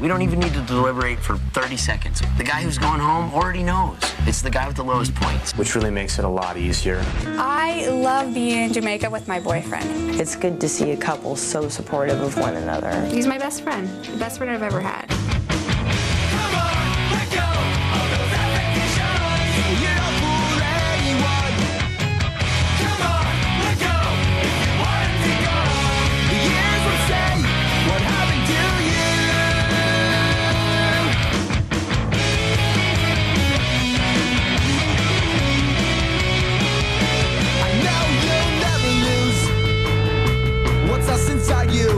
We don't even need to deliberate for 30 seconds. The guy who's going home already knows. It's the guy with the lowest points. Which really makes it a lot easier. I love being in Jamaica with my boyfriend. It's good to see a couple so supportive of one another. He's my best friend, the best friend I've ever had. Inside you,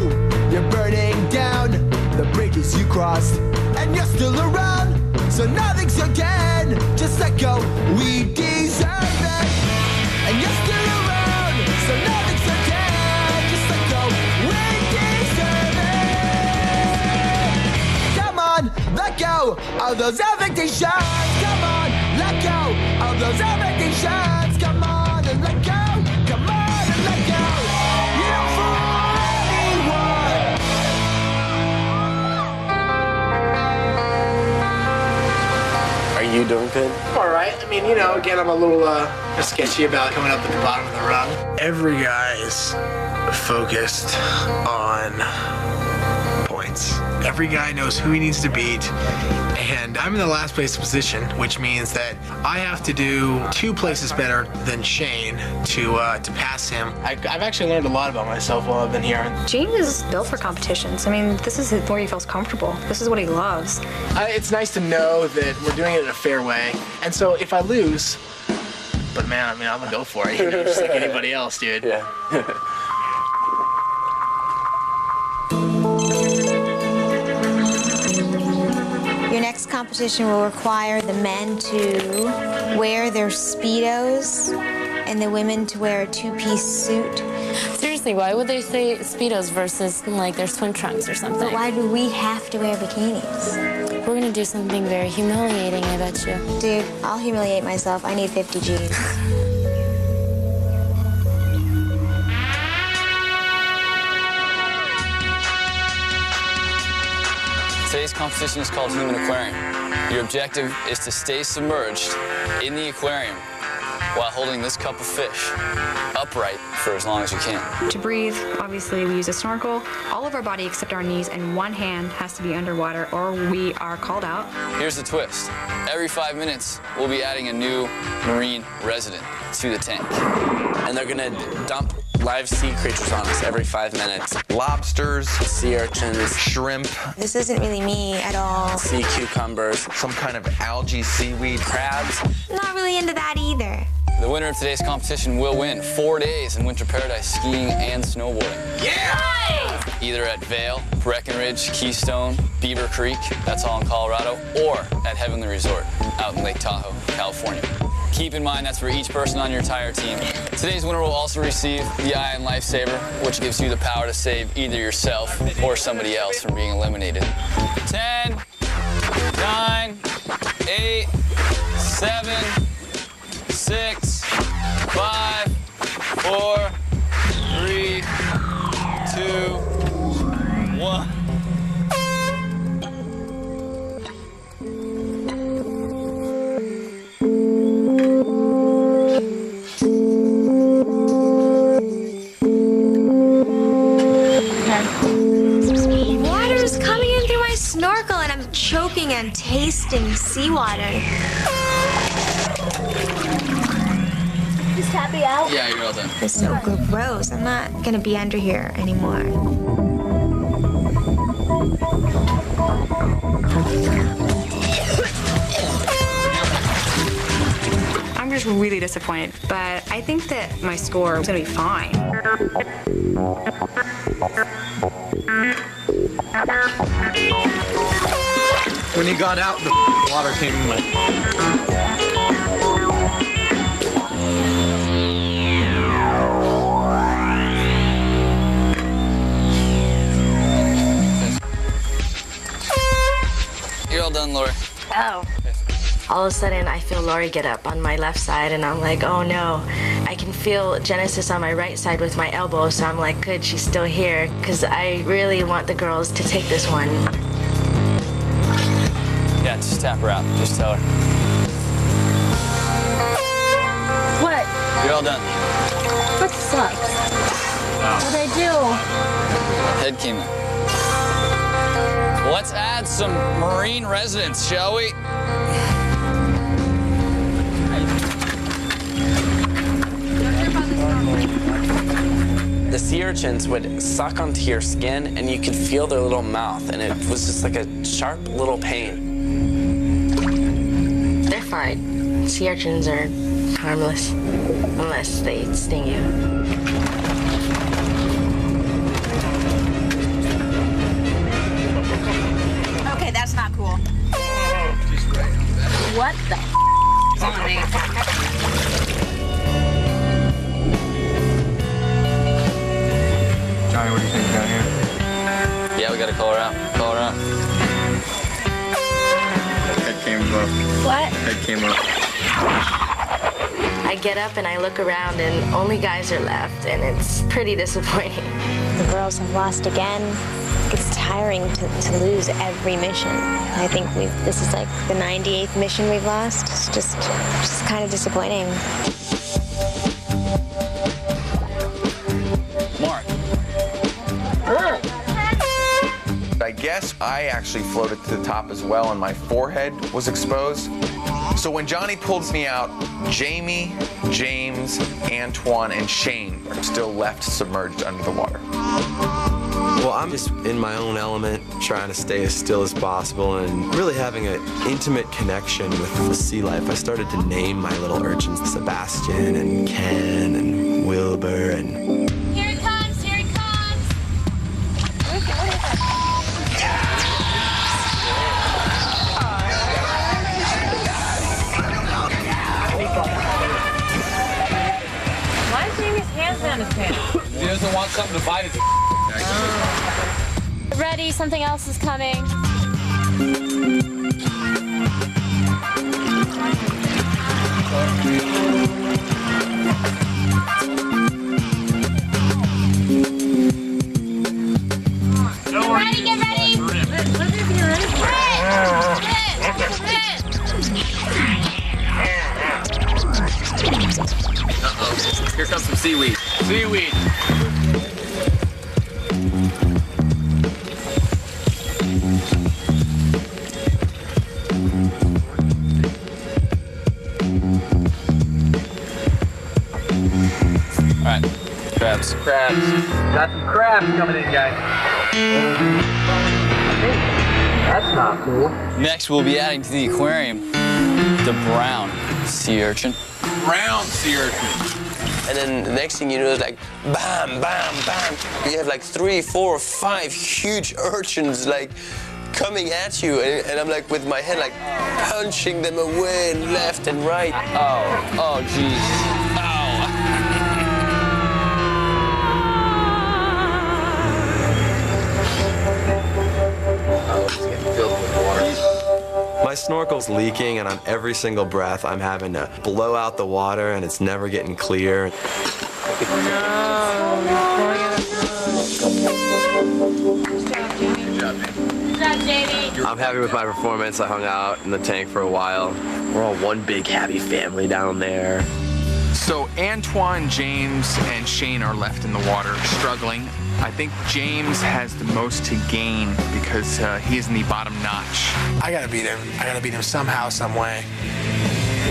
you're burning down the bridges you crossed, and you're still around, so nothing's again. Just let go, we deserve it. And you're still around, so nothing's again. Just let go, we deserve it. Come on, let go of those expectations. Come on, let go of those expectations. Come on and let go. Come on and let go. You don't fool. Are you doing good? All right. I mean, you know, again, I'm a little sketchy about coming up at the bottom of the rung. Every guy is focused on points. Every guy knows who he needs to beat, and I'm in the last place position, which means that I have to do 2 places better than Shane to pass him. I've actually learned a lot about myself while I've been here. Gene is built for competitions. I mean, this is where he feels comfortable. This is what he loves. It's nice to know that we're doing it in a fair way, and so if I lose, but man, I mean, I'm gonna go for it, you know, just like anybody else, dude. Yeah. Your next competition will require the men to wear their Speedos and the women to wear a 2-piece suit. Seriously, why would they say Speedos versus like their swim trunks or something? But why do we have to wear bikinis? We're gonna do something very humiliating, I bet you. Dude, I'll humiliate myself. I need 50 G's. Today's competition is called Human Aquarium. Your objective is to stay submerged in the aquarium while holding this cup of fish upright for as long as you can. To breathe, obviously, we use a snorkel. All of our body except our knees and one hand has to be underwater or we are called out. Here's the twist. Every 5 minutes, we'll be adding a new marine resident to the tank. And they're gonna dump live sea creatures on us every 5 minutes. Lobsters, sea urchins, shrimp. This isn't really me at all. Sea cucumbers. Some kind of algae, seaweed. Crabs. Not really into that either. The winner of today's competition will win 4 days in Winter Paradise skiing and snowboarding. Yeah! Nice! Either at Vail, Breckenridge, Keystone, Beaver Creek, that's all in Colorado, or at Heavenly Resort out in Lake Tahoe, California. Keep in mind that's for each person on your entire team. Today's winner will also receive the Ion Lifesaver, which gives you the power to save either yourself or somebody else from being eliminated. 10, 9, 8, 7, 6, 5, 4, 3, 2, 1. Water's coming in through my snorkel and I'm choking and tasting seawater. Just happy out? Yeah, you're all done. It's so gross. I'm not gonna be under here anymore. I'm just really disappointed, but I think that my score is gonna be fine. When he got out, the water came in my... You're all done, Lori. Oh. All of a sudden, I feel Lori get up on my left side, and I'm like, oh no. I can feel Genesis on my right side with my elbow, so I'm like, good, she's still here, because I really want the girls to take this one. Just tap her out. Just tell her. What? You're all done. What sucks? What'd I do? Head came in. Let's add some marine residents, shall we? The sea urchins would suck onto your skin, and you could feel their little mouth, and it was just like a sharp little pain. They're fine. Sea urchins are harmless, unless they sting you. Okay, that's not cool. What the It's on me. Johnny, what do you think down here? Yeah, we gotta call her out. Call her out. Head came up. What? Head came up. I get up and I look around and only guys are left, and it's pretty disappointing. The girls have lost again. It's tiring to lose every mission. I think this is like the 98th mission we've lost. It's just kind of disappointing. Mark. I guess I actually floated to the top as well, and my forehead was exposed. So when Johnny pulls me out, Jamie, James, Antoine, and Shane are still left submerged under the water. Well, I'm just in my own element, trying to stay as still as possible and really having an intimate connection with the sea life. I started to name my little urchins Sebastian and Ken and Wilbur and... Here it comes, here it comes. Why is Jamie's hands down his pants? He doesn't want something to bite his. Ready, something else is coming. Get ready, get ready. Uh-oh. Here comes some seaweed. Seaweed. All right, crabs. Crabs. Got some crabs coming in, guys. That's not cool. Next, we'll be adding to the aquarium the brown sea urchin. Brown sea urchin. And then the next thing you know is like, bam, bam, bam. You have like 3, 4, 5 huge urchins like coming at you. And I'm like with my head like punching them away and left and right. Oh, geez. My snorkel's leaking, and on every single breath, I'm having to blow out the water, and it's never getting clear. I'm happy with my performance. I hung out in the tank for a while. We're all one big happy family down there. So Antoine, James, and Shane are left in the water, struggling. I think James has the most to gain because he is in the bottom notch. I gotta beat him. I gotta beat him somehow, some way.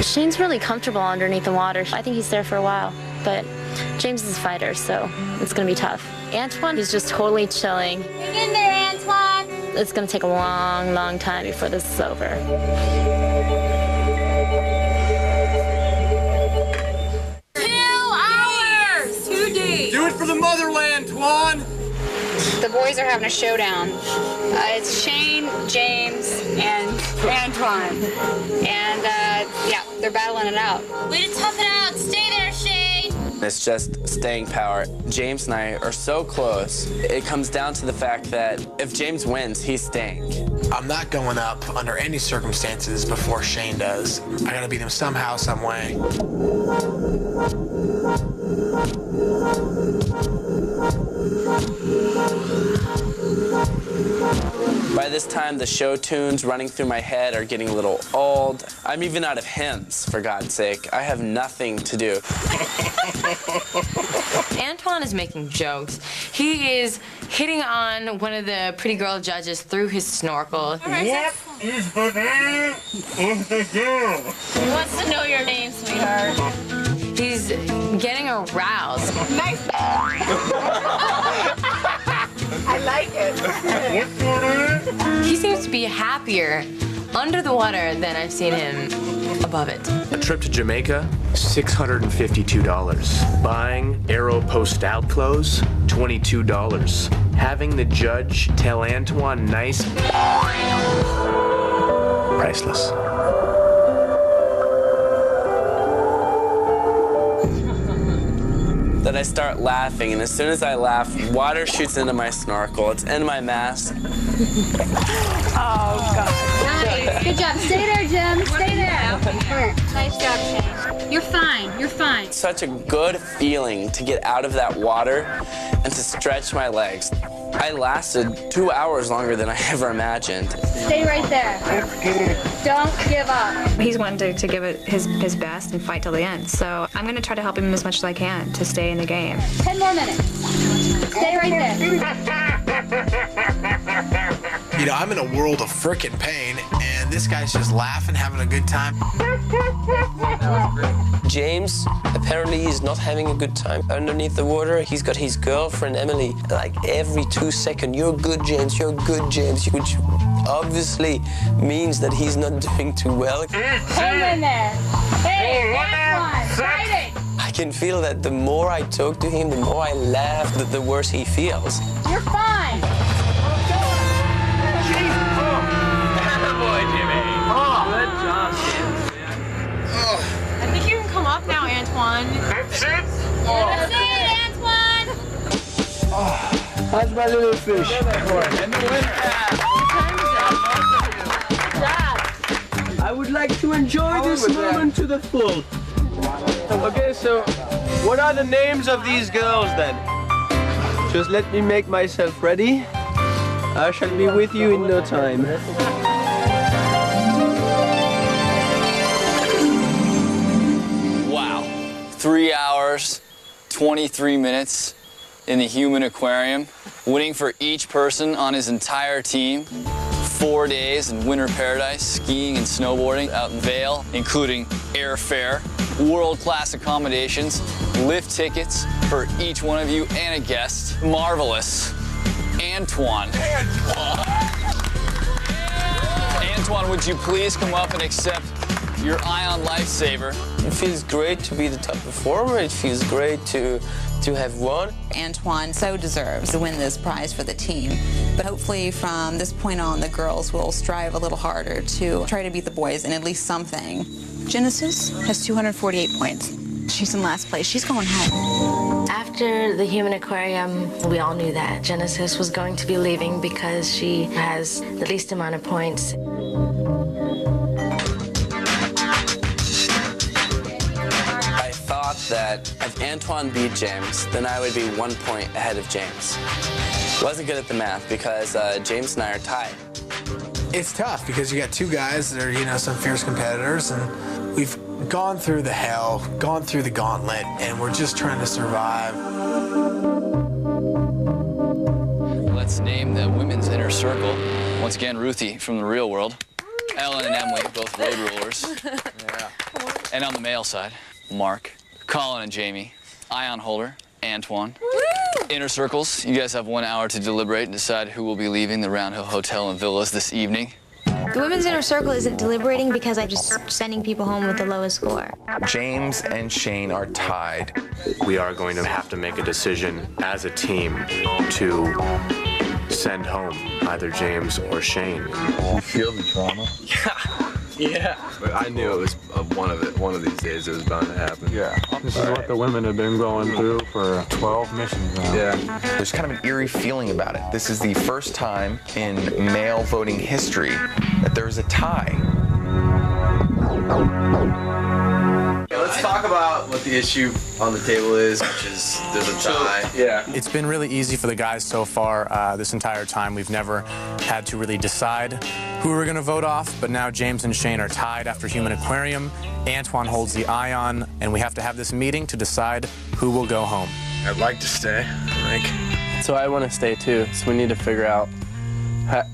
Shane's really comfortable underneath the water. I think he's there for a while, but James is a fighter, so it's gonna be tough. Antoine is just totally chilling. Hang in there, Antoine. It's gonna take a long, long time before this is over. 2 hours. 2 days. Do it for the motherland, Twan. The boys are having a showdown. It's Shane, James, and Antoine. And yeah, they're battling it out. Way to tough it out. Stay there, Shane. It's just staying power. James and I are so close. It comes down to the fact that if James wins, he's staying. I'm not going up under any circumstances before Shane does. I gotta beat him somehow, some way. By By this time, the show tunes running through my head are getting a little old. I'm even out of hymns, for God's sake. I have nothing to do. Antoine is making jokes. He is hitting on one of the pretty girl judges through his snorkel. What is the name of the girl? He wants to know your name, sweetheart. He's getting aroused. Nice. I like it. What's your name? He seems to be happier under the water than I've seen him above it. A trip to Jamaica, $652. Buying Aero Postal clothes, $22. Having the judge tell Antoine nice. Priceless. That I start laughing, and as soon as I laugh, water shoots into my snorkel. It's in my mask. Oh, God. Nice. Good job. Stay there, Jim. Stay there. Nice job, Shane. You're fine. You're fine. Such a good feeling to get out of that water and to stretch my legs. I lasted 2 hours longer than I ever imagined. Stay right there. Don't give up. He's wanting to give it his best and fight till the end. So I'm going to try to help him as much as I can to stay in the game. 10 more minutes. Stay right there. You know, I'm in a world of frickin' pain, and this guy's just laughing, having a good time. James, apparently he's not having a good time underneath the water. He's got his girlfriend, Emily, like every 2 seconds, you're good, James, you're good, James, which obviously means that he's not doing too well. Hang in there. Hey, Antoine, fight it. I can feel that the more I talk to him, the more I laugh, the worse he feels. You're fine. Boy, Jimmy. Good job, I think you can come up now, Antoine. That's it. That's it, Antoine. How's my little fish? I would like to enjoy this moment to the full. Okay, so what are the names of these girls then? Just let me make myself ready. I shall be with you in no time. Wow. 3 hours, 23 minutes in the human aquarium, winning for each person on his entire team. 4 days in winter paradise, skiing and snowboarding out in Vail, including airfare, world-class accommodations, lift tickets for each one of you, and a guest. Marvelous. Antoine. Antoine, would you please come up and accept your Ion Lifesaver? It feels great to be the top performer. It feels great to have won. Antoine so deserves to win this prize for the team. But hopefully from this point on, the girls will strive a little harder to try to beat the boys in at least something. Genesis has 248 points. She's in last place. She's going home. After the human aquarium, we all knew that Genesis was going to be leaving because she has the least amount of points. I thought that if Antoine beat James, then I would be 1 point ahead of James. Wasn't good at the math because James and I are tied. It's tough because you got two guys that are, you know, some fierce competitors, and we've gone through the hell, gone through the gauntlet, and we're just trying to survive. Let's name the women's inner circle. Once again, Ruthie from the real world. Ellen and Emily, both road rulers. Yeah. And on the male side, Mark, Colin and Jamie, Ion holder, Antoine. Woo! Inner circles, you guys have 1 hour to deliberate and decide who will be leaving the Round Hill Hotel and Villas this evening. The women's inner circle isn't deliberating because I'm just sending people home with the lowest score. James and Shane are tied. We are going to have to make a decision as a team to send home either James or Shane. You feel the drama? Yeah. But I knew it was one of these days it was bound to happen. Yeah. This is what the women have been going through for 12 missions now. Yeah. There's kind of an eerie feeling about it. This is the first time in male voting history that there's a tie. let's talk about what the issue on the table is, which is there's a tie. Yeah. It's been really easy for the guys so far this entire time. We've never had to really decide who we're going to vote off, but now James and Shane are tied after Human Aquarium. Antoine holds the Ion, and we have to have this meeting to decide who will go home. I'd like to stay. So I want to stay too. So we need to figure out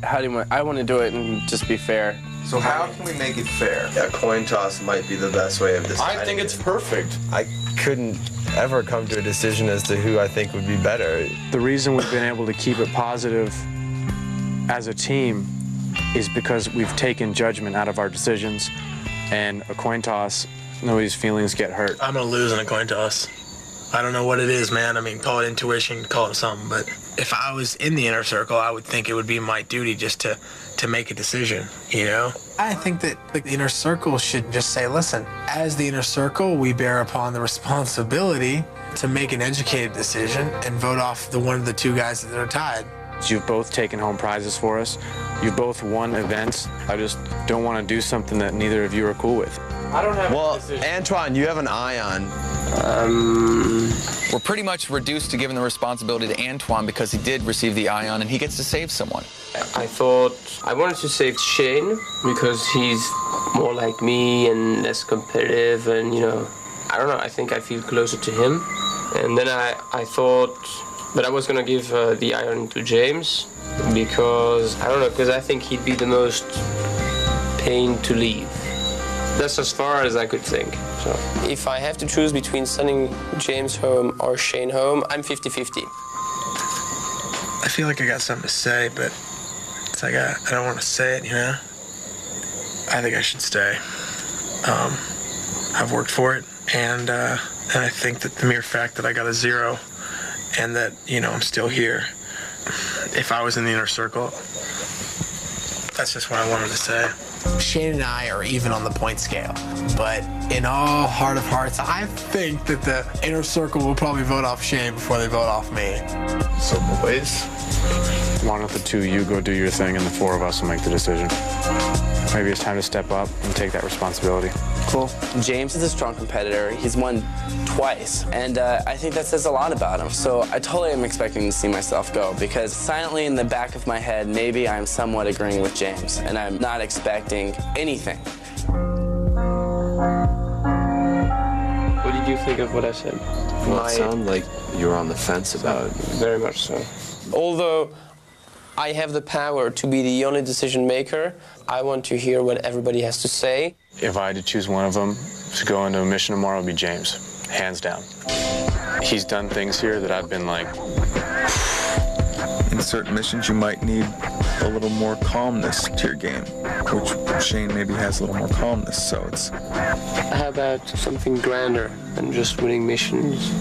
how do you want. I want to do it and just be fair. So how can we make it fair? A coin toss might be the best way of deciding. I think it's perfect. I couldn't ever come to a decision as to who I think would be better. The reason we've been able to keep it positive as a team is because we've taken judgment out of our decisions, and a coin toss, nobody's feelings get hurt. I'm gonna lose in a coin toss. I don't know what it is, man. I mean, call it intuition, call it something, but if I was in the inner circle, I would think it would be my duty just to make a decision, you know? I think that the inner circle should just say, listen, as the inner circle, we bear upon the responsibility to make an educated decision and vote off one of the two guys that are tied. You've both taken home prizes for us. You've both won events. I just don't want to do something that neither of you are cool with. I don't have Well, a decision. Antoine, you have an Ion. We're pretty much reduced to giving the responsibility to Antoine because he did receive the Ion and he gets to save someone. I thought I wanted to save Shane because he's more like me and less competitive, and you know, I don't know, I think I feel closer to him. And then I thought that I was gonna give the Ion to James because I don't know, because I think he'd be the most pain to leave. That's as far as I could think. So If I have to choose between sending James home or Shane home, I'm 50-50. I feel like I got something to say, but it's like I don't want to say it, you know? I think I should stay. I've worked for it, and I think that the mere fact that I got a 0 and that, you know, I'm still here, if I was in the inner circle, that's just what I wanted to say. Shane and I are even on the point scale, but in all heart of hearts, I think that the inner circle will probably vote off Shane before they vote off me. So boys, Why don't the two of you go do your thing, and the four of us will make the decision. Maybe it's time to step up and take that responsibility. Cool. James is a strong competitor. He's won twice, and I think that says a lot about him. So I totally am expecting to see myself go, because silently in the back of my head, maybe I'm somewhat agreeing with James, and I'm not expecting anything. what did you think of what I said? well, it sounded like you were on the fence about it. Very much so. Although I have the power to be the only decision maker, I want to hear what everybody has to say. If I had to choose one of them to go into a mission tomorrow, it would be James, hands down. He's done things here that I've been like... In certain missions, you might need a little more calmness to your game, which Shane maybe has a little more calmness, so it's... How about something grander than just winning missions?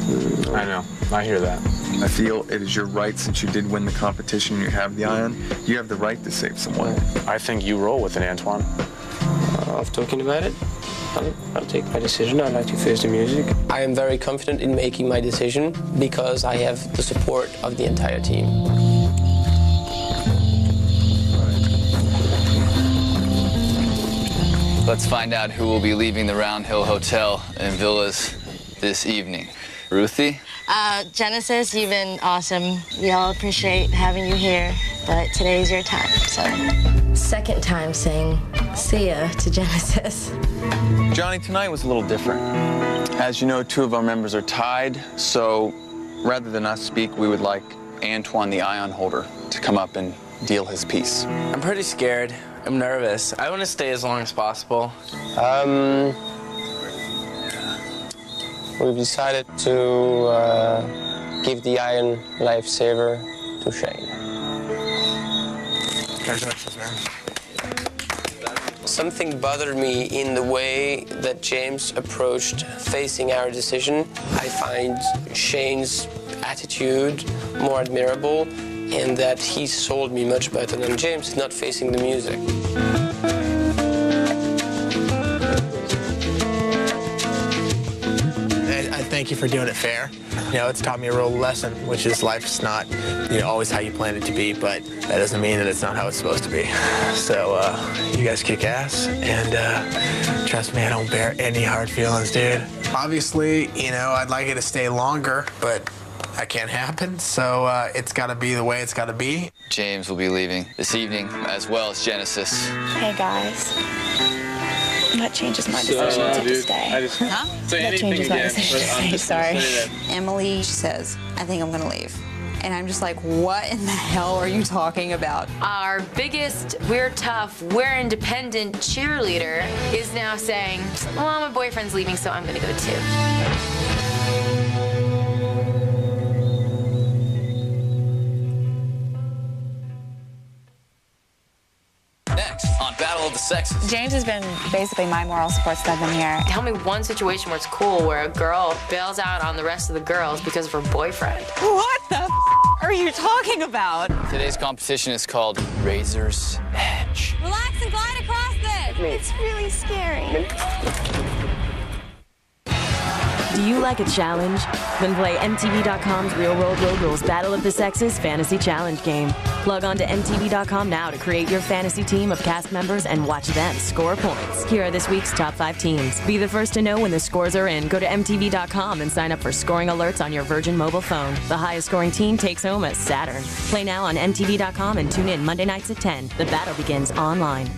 I know. I hear that. I feel it is your right, since you did win the competition and you have the Ion, you have the right to save someone. I think you roll with it, Antoine. After talking about it, I'll take my decision. I'd like to face the music. I am very confident in making my decision because I have the support of the entire team. Let's find out who will be leaving the Round Hill Hotel and Villas this evening. Ruthie? Genesis, you've been awesome. We all appreciate having you here, but today's your time, so. Second time saying see ya to Genesis. Johnny, tonight was a little different. As you know, two of our members are tied, so rather than us speak, we would like Antoine, the Ion holder, to come up and deal his piece. I'm pretty scared. I'm nervous. I want to stay as long as possible. We've decided to give the Iron lifesaver to Shane. Congratulations, man. Something bothered me in the way that James approached facing our decision. I find Shane's attitude more admirable, and that he sold me much better than James, not facing the music. I thank you for doing it fair. You know, it's taught me a real lesson, which is life's not, you know, always how you plan it to be, but that doesn't mean that it's not how it's supposed to be. So, you guys kick ass, and trust me, I don't bear any hard feelings, dude. Obviously, you know, I'd like it to stay longer, but that can't happen, so it's got to be the way it's got to be. James will be leaving this evening, as well as Genesis. Hey, guys. That changes my decision to stay. That changes my decision to stay, sorry. Emily says, I think I'm going to leave. And I'm just like, what in the hell are you talking about? Our biggest, we're tough, we're independent cheerleader is now saying, well, my boyfriend's leaving, so I'm going to go too. Next on Battle of the Sexes. James has been basically my moral support system here. Tell me one situation where it's cool where a girl bails out on the rest of the girls because of her boyfriend. What the are you talking about? Today's competition is called Razor's Edge. Relax and glide across this. It's really scary. Do you like a challenge? Then play MTV.com's Real World Road Rules Battle of the Sexes Fantasy Challenge game. Log on to MTV.com now to create your fantasy team of cast members and watch them score points. Here are this week's top 5 teams. Be the first to know when the scores are in. Go to MTV.com and sign up for scoring alerts on your Virgin mobile phone. The highest scoring team takes home a Saturn. Play now on MTV.com and tune in Monday nights at 10. The battle begins online.